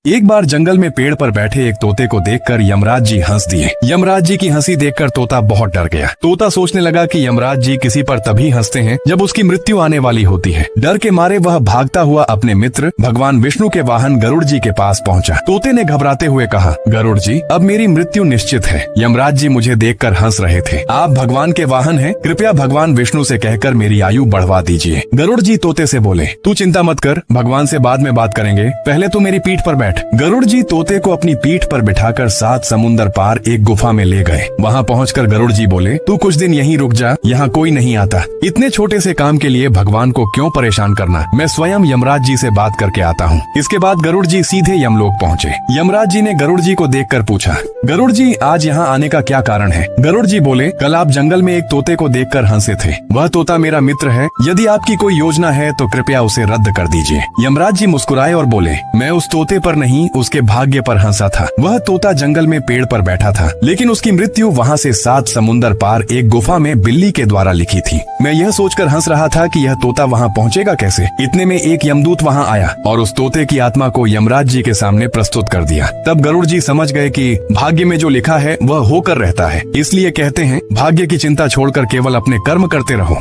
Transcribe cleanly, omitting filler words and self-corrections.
एक बार जंगल में पेड़ पर बैठे एक तोते को देखकर यमराज जी हंस दिए। यमराज जी की हंसी देखकर तोता बहुत डर गया। तोता सोचने लगा कि यमराज जी किसी पर तभी हंसते हैं जब उसकी मृत्यु आने वाली होती है। डर के मारे वह भागता हुआ अपने मित्र भगवान विष्णु के वाहन गरुड़ जी के पास पहुंचा। तोते ने घबराते हुए कहा, गरुड़ जी, अब मेरी मृत्यु निश्चित है। यमराज जी मुझे देखकर हंस रहे थे। आप भगवान के वाहन हैं, कृपया भगवान विष्णु से कहकर मेरी आयु बढ़वा दीजिए। गरुड़ जी तोते से बोले, तू चिंता मत कर, भगवान से बाद में बात करेंगे, पहले तू मेरी पीठ पर बैठ। गरुड़ जी तोते को अपनी पीठ पर बिठाकर 7 समुंदर पार एक गुफा में ले गए। वहाँ पहुंचकर गरुड़ जी बोले, तू कुछ दिन यहीं रुक जा, यहाँ कोई नहीं आता। इतने छोटे से काम के लिए भगवान को क्यों परेशान करना, मैं स्वयं यमराज जी से बात करके आता हूँ। इसके बाद गरुड़ जी सीधे यमलोक पहुँचे। यमराज जी ने गरुड़ जी को देखकर पूछा, गरुड़ जी, आज यहाँ आने का क्या कारण है? गरुड़ जी बोले, कल आप जंगल में एक तोते को देखकर हंसे थे। वह तोता मेरा मित्र है। यदि आपकी कोई योजना है तो कृपया उसे रद्द कर दीजिए। यमराज जी मुस्कुराए और बोले, मैं उस तोते पर नहीं, उसके भाग्य पर हंसा था। वह तोता जंगल में पेड़ पर बैठा था, लेकिन उसकी मृत्यु वहाँ से 7 समुंदर पार एक गुफा में बिल्ली के द्वारा लिखी थी। मैं यह सोचकर हंस रहा था कि यह तोता वहाँ पहुँचेगा कैसे। इतने में एक यमदूत वहाँ आया और उस तोते की आत्मा को यमराज जी के सामने प्रस्तुत कर दिया। तब गरुड़ जी समझ गए कि भाग्य में जो लिखा है वह होकर रहता है। इसलिए कहते हैं, भाग्य की चिंता छोड़कर केवल अपने कर्म करते रहो।